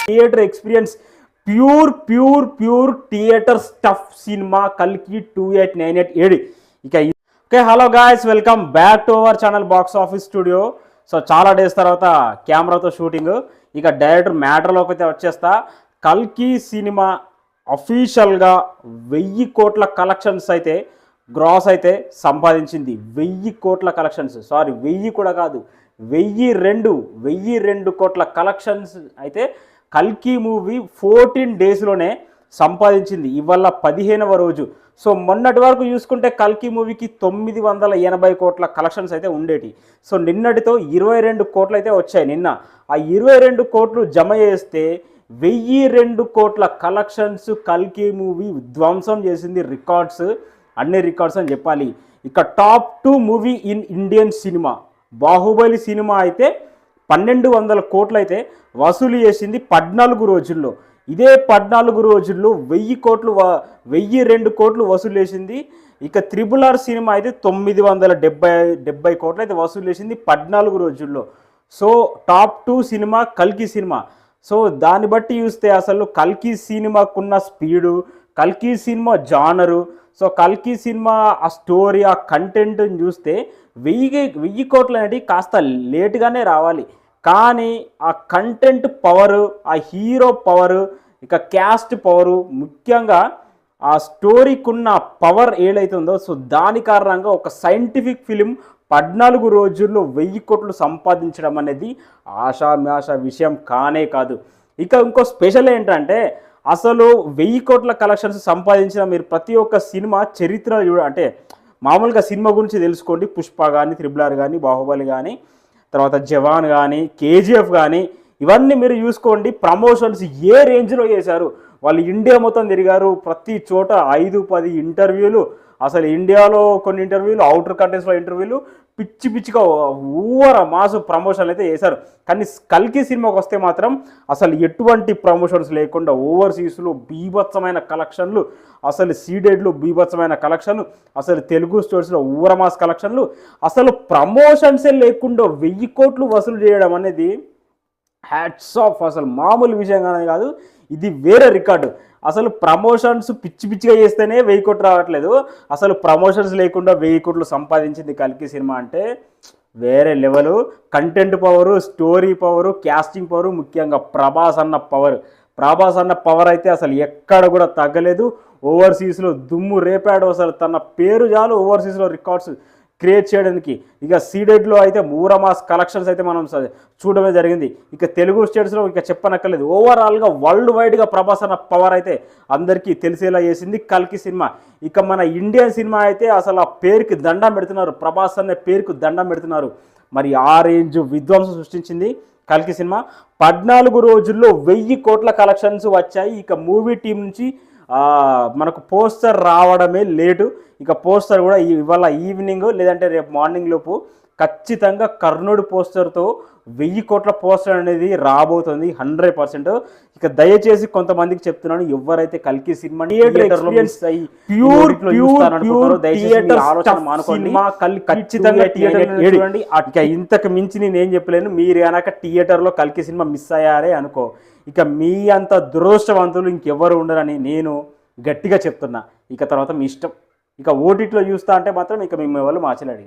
Theatre experience pure theatre stuff cinema కల్కి 2898 ఇక okay. Hello guys, welcome back to our channel box office studio. So చాలా days తర్వాత కెమెరాతో shooting, ఇక director మ్యాటర్లోకి అయితే వచ్చేస్తా. కల్కి సినిమా అఫీషియల్గా 1000 కోట్ల కలెక్షన్స్ అయితే గ్రాస్ అయితే సంపాదించింది. 1000 కోట్ల కలెక్షన్స్, సారీ 1000 కూడా కాదు, 1002 కోట్ల కలెక్షన్స్ అయితే కల్కి మూవీ 14 డేస్లోనే సంపాదించింది. ఇవాళ 15వ రోజు. సో మొన్నటి వరకు చూసుకుంటే కల్కి మూవీకి 980 కోట్ల కలెక్షన్స్ అయితే ఉండేటి. సో నిన్నటితో 22 కోట్లు అయితే వచ్చాయి. నిన్న ఆ 22 కోట్లు జమ చేస్తే 1002 కోట్ల కలెక్షన్స్ కల్కి మూవీ ధ్వంసం చేసింది. రికార్డ్స్, అన్ని రికార్డ్స్ అని చెప్పాలి. ఇక top 2 movie in Indian cinema Baahubali cinema అయితే 1200 కోట్లు అయితే వసూలు చేసింది 14 రోజుల్లో. ఇదే 14 రోజుల్లో 1002 కోట్లు వసూలు చేసింది. ఇక RRR సినిమా అయితే 970 కోట్లు అయితే వసూలు చేసింది 14 రోజుల్లో. సో టాప్ 2 సినిమా కల్కి సినిమా. సో దాన్ని బట్టి చూస్తే అసలు కల్కి సినిమాకున్న స్పీడు, కల్కి సినిమా జానరు, సో కల్కి సినిమా ఆ స్టోరీ, ఆ కంటెంట్ని చూస్తే 1000 కోట్లు అనేవి కాస్త లేటుగానే రావాలి. కానీ ఆ కంటెంట్ పవరు, ఆ హీరో పవరు, ఇక క్యాస్ట్ పవరు, ముఖ్యంగా ఆ స్టోరీకి ఉన్న పవర్ ఏదైతుందో, సో దాని కారణంగా ఒక సైంటిఫిక్ ఫిలిం 14 రోజుల్లో 1000 కోట్లు సంపాదించడం అనేది ఆషామాష విషయం కానే కాదు. ఇక ఇంకో స్పెషల్ ఏంటంటే, అసలు 1000 కోట్ల కలెక్షన్స్ సంపాదించిన మీరు ప్రతి ఒక్క సినిమా చరిత్ర అంటే మామూలుగా సినిమా గురించి తెలుసుకోండి. పుష్ప కానీ, RRR కానీ, బాహుబలి కానీ, తర్వాత జవాన్ కానీ, KGF కానీ, ఇవన్నీ మీరు చూసుకోండి. ప్రమోషన్స్ ఏ రేంజ్లో చేశారు. వాళ్ళు ఇండియా మొత్తం తిరిగారు, ప్రతి చోట 5-10 ఇంటర్వ్యూలు, అసలు ఇండియాలో కొన్ని ఇంటర్వ్యూలు, అవుటర్ కంట్రీస్లో ఇంటర్వ్యూలు, పిచ్చిగా ఊవర మాసు ప్రమోషన్లు అయితే చేశారు. కానీ కల్కి సినిమాకి వస్తే మాత్రం అసలు ఎటువంటి ప్రమోషన్స్ లేకుండా ఓవర్సీస్లో బీభత్సమైన కలెక్షన్లు, అసలు సీడెడ్లో బీభత్సమైన కలెక్షన్లు, అసలు తెలుగు స్టోర్స్లో ఊరమాస్ కలెక్షన్లు, అసలు ప్రమోషన్సే లేకుండా 1000 కోట్లు వసూలు చేయడం అనేది హ్యాట్స్ ఆఫ్. అసలు మామూలు విషయంగానే కాదు, ఇది వేరే రికార్డు. అసలు ప్రమోషన్స్ పిచ్చిగా చేస్తేనే 1000 కోట్లు రావట్లేదు. అసలు ప్రమోషన్స్ లేకుండా 1000 కోట్లు సంపాదించింది కల్కి సినిమా అంటే వేరే level. Content power, story power, casting power, ముఖ్యంగా ప్రభాస్ అన్న పవర్ అయితే అసలు ఎక్కడ కూడా తగ్గలేదు. ఓవర్సీస్లో దుమ్ము రేపాడు. అసలు తన పేరు చాలు ఓవర్సీస్లో రికార్డ్స్ క్రియేట్ చేయడానికి. ఇక సీడెడ్లో అయితే మూరమాస్ కలెక్షన్స్ అయితే మనం చూడడమే జరిగింది. ఇక తెలుగు స్టేట్స్లో ఇక చెప్పనక్కర్లేదు. ఓవరాల్గా వరల్డ్ వైడ్గా ప్రభాస్ అన్న పవర్ అయితే అందరికీ తెలిసేలా చేసింది కల్కి సినిమా. ఇక మన ఇండియన్ సినిమా అయితే అసలు ఆ పేరుకి దండం పెడుతున్నారు, ప్రభాస్ అనే పేరుకు దండం పెడుతున్నారు. మరి ఆ రేంజ్ విధ్వంసం సృష్టించింది కల్కి సినిమా. 14 రోజుల్లో 1000 కోట్ల కలెక్షన్స్ వచ్చాయి. ఇక మూవీ టీం నుంచి మనకు పోస్టర్ రావడమే లేటు. ఇక పోస్టర్ కూడా ఇవాళ ఈవినింగ్ లేదంటే రేపు మార్నింగ్ లోపు ఖచ్చితంగా కర్ణుడి పోస్టర్తో 1000 కోట్ల పోస్టర్ అనేది రాబోతుంది 100%. ఇక దయచేసి కొంతమందికి చెప్తున్నాను, ఎవరైతే కల్కి సినిమా ఖచ్చితంగా చూడండి. ఇక ఇంతకు మించి నేనేం చెప్పలేను. మీరు కనుక థియేటర్లో కల్కి సినిమా మిస్ అయ్యారే అనుకో, ఇక మీ అంత దురదృష్టవంతులు ఇంకెవ్వరు ఉండరని నేను గట్టిగా చెప్తున్నా. ఇక తర్వాత మీ ఇష్టం. ఇక ఓటీటీలో చూస్తా అంటే మాత్రం ఇక మేము ఎవరు మార్చలేడు.